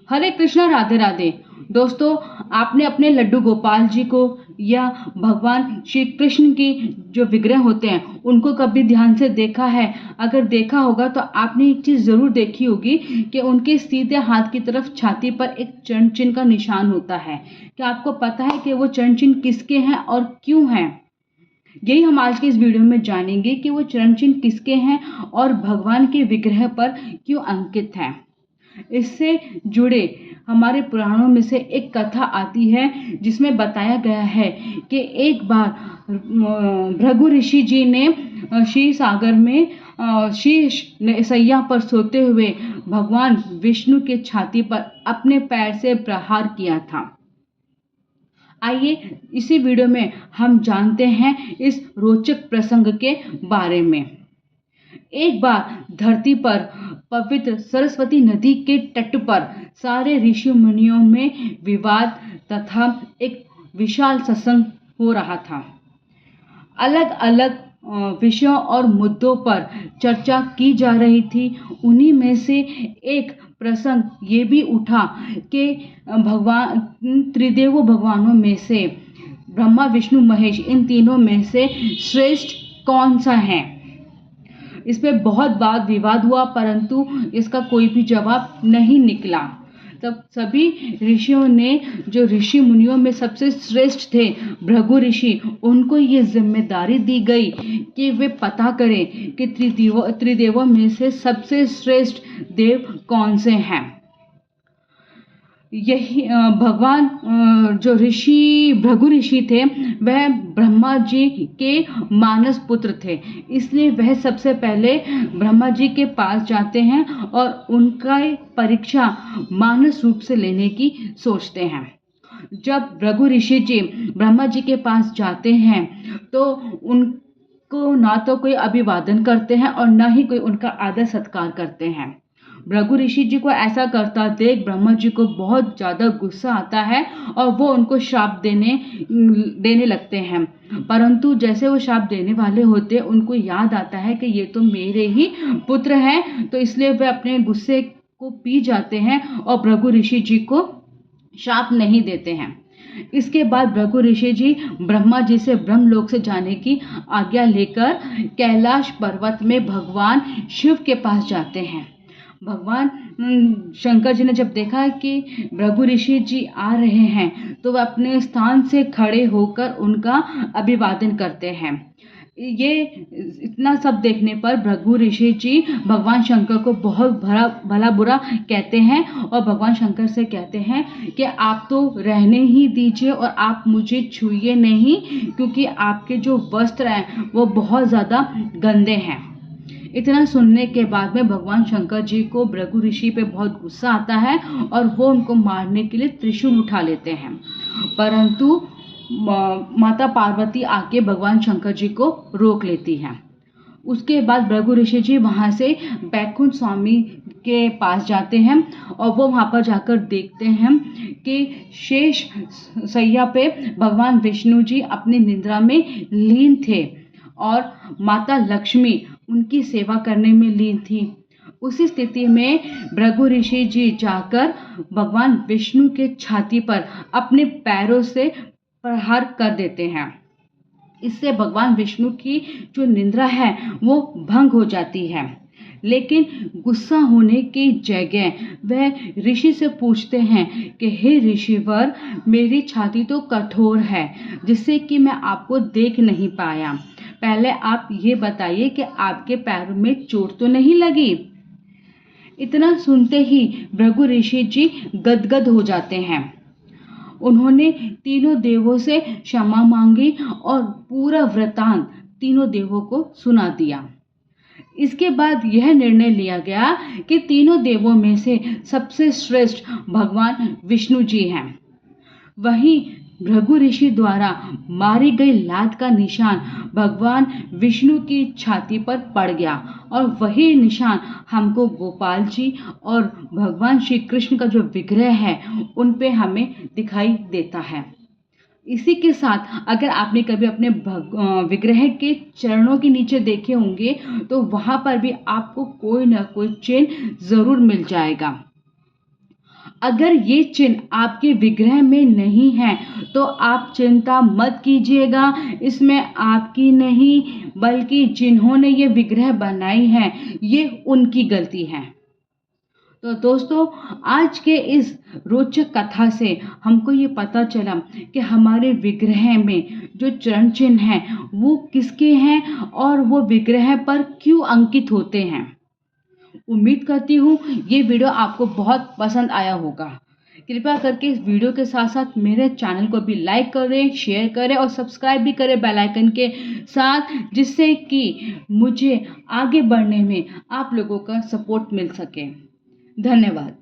हरे कृष्णा, राधे राधे। दोस्तों, आपने अपने लड्डू गोपाल जी को या भगवान श्री कृष्ण की जो विग्रह होते हैं उनको कभी ध्यान से देखा है? अगर देखा होगा तो आपने एक चीज़ ज़रूर देखी होगी कि उनके सीधे हाथ की तरफ छाती पर एक चरण चिन्ह का निशान होता है। क्या आपको पता है कि वो चरण चिन्ह किसके हैं और क्यों हैं? यही हम आज के इस वीडियो में जानेंगे कि वो चरण चिन्ह किसके हैं और भगवान के विग्रह पर क्यों अंकित हैं। इससे जुड़े हमारे पुराणों में से एक कथा आती है जिसमें बताया गया है कि एक बार भृगु ऋषि जी ने क्षीर सागर में शीश सैया पर सोते हुए भगवान विष्णु के छाती पर अपने पैर से प्रहार किया था। आइए इसी वीडियो में हम जानते हैं इस रोचक प्रसंग के बारे में। एक बार धरती पर पवित्र सरस्वती नदी के तट पर सारे ऋषि मुनियों में विवाद तथा एक विशाल सत्संग हो रहा था। अलग अलग विषयों और मुद्दों पर चर्चा की जा रही थी। उन्हीं में से एक प्रसंग ये भी उठा कि भगवान त्रिदेव भगवानों में से ब्रह्मा विष्णु महेश इन तीनों में से श्रेष्ठ कौन सा है। इस पे बहुत वाद विवाद हुआ, परंतु इसका कोई भी जवाब नहीं निकला। तब सभी ऋषियों ने, जो ऋषि मुनियों में सबसे श्रेष्ठ थे भृगु ऋषि, उनको ये जिम्मेदारी दी गई कि वे पता करें कि त्रिदेवों में से सबसे श्रेष्ठ देव कौन से हैं। यही भगवान जो भृगु ऋषि थे वह ब्रह्मा जी के मानस पुत्र थे, इसलिए वह सबसे पहले ब्रह्मा जी के पास जाते हैं और उनका परीक्षा मानस रूप से लेने की सोचते हैं। जब भृगु ऋषि जी ब्रह्मा जी के पास जाते हैं तो उनको ना तो कोई अभिवादन करते हैं और ना ही कोई उनका आदर सत्कार करते हैं। भृगु ऋषि जी को ऐसा करता देख ब्रह्मा जी को बहुत ज़्यादा गुस्सा आता है और वो उनको श्राप देने लगते हैं। परंतु जैसे वो श्राप देने वाले होते उनको याद आता है कि ये तो मेरे ही पुत्र हैं, तो इसलिए वे अपने गुस्से को पी जाते हैं और भृगु ऋषि जी को श्राप नहीं देते हैं। इसके बाद भृगु ऋषि जी ब्रह्मा जी से ब्रह्मलोक से जाने की आज्ञा लेकर कैलाश पर्वत में भगवान शिव के पास जाते हैं। भगवान शंकर जी ने जब देखा कि भृगु ऋषि जी आ रहे हैं तो वह अपने स्थान से खड़े होकर उनका अभिवादन करते हैं। ये इतना सब देखने पर भृगु ऋषि जी भगवान शंकर को बहुत भला बुरा कहते हैं और भगवान शंकर से कहते हैं कि आप तो रहने ही दीजिए और आप मुझे छूइए नहीं, क्योंकि आपके जो वस्त्र हैं वो बहुत ज़्यादा गंदे हैं। इतना सुनने के बाद में भगवान शंकर जी को भृगु ऋषि पे बहुत गुस्सा आता है और वो उनको मारने के लिए त्रिशूल उठा लेते हैं, परंतु माता पार्वती आके भगवान शंकर जी को रोक लेती हैं। उसके बाद भृगु ऋषि जी वहाँ से बैकुंठ स्वामी के पास जाते हैं और वो वहाँ पर जाकर देखते हैं कि शेष सैया पे भगवान विष्णु जी अपनी निद्रा में लीन थे और माता लक्ष्मी उनकी सेवा करने में लीन थी। उसी स्थिति में भृगु ऋषि जी जाकर भगवान विष्णु के छाती पर अपने पैरों से प्रहार कर देते हैं। इससे भगवान विष्णु की जो निद्रा है वो भंग हो जाती है। लेकिन गुस्सा होने की जगह वह ऋषि से पूछते हैं कि हे ऋषिवर, मेरी छाती तो कठोर है जिससे कि मैं आपको देख नहीं पाया। पहले आप ये बताइए कि आपके पैरों में चोट तो नहीं लगी। इतना सुनते ही भृगु ऋषि जी गदगद हो जाते हैं। उन्होंने तीनों देवों से क्षमा मांगी और पूरा वृतांत तीनों देवों को सुना दिया। इसके बाद यह निर्णय लिया गया कि तीनों देवों में से सबसे श्रेष्ठ भगवान विष्णु जी हैं। वहीं भृगु ऋषि द्वारा मारी गई लात का निशान भगवान विष्णु की छाती पर पड़ गया और वही निशान हमको गोपाल जी और भगवान श्री कृष्ण का जो विग्रह है उन पे हमें दिखाई देता है। इसी के साथ अगर आपने कभी अपने विग्रह के चरणों के नीचे देखे होंगे तो वहाँ पर भी आपको कोई ना कोई चिन्ह ज़रूर मिल जाएगा। अगर ये चिन्ह आपके विग्रह में नहीं है तो आप चिंता मत कीजिएगा, इसमें आपकी नहीं बल्कि जिन्होंने ये विग्रह बनाई है ये उनकी गलती है। तो दोस्तों, आज के इस रोचक कथा से हमको ये पता चला कि हमारे विग्रह में जो चरण चिन्ह हैं वो किसके हैं और वो विग्रह पर क्यों अंकित होते हैं। उम्मीद करती हूँ ये वीडियो आपको बहुत पसंद आया होगा। कृपया करके इस वीडियो के साथ साथ मेरे चैनल को भी लाइक करें, शेयर करें और सब्सक्राइब भी करें बेल आइकन के साथ, जिससे कि मुझे आगे बढ़ने में आप लोगों का सपोर्ट मिल सके। धन्यवाद।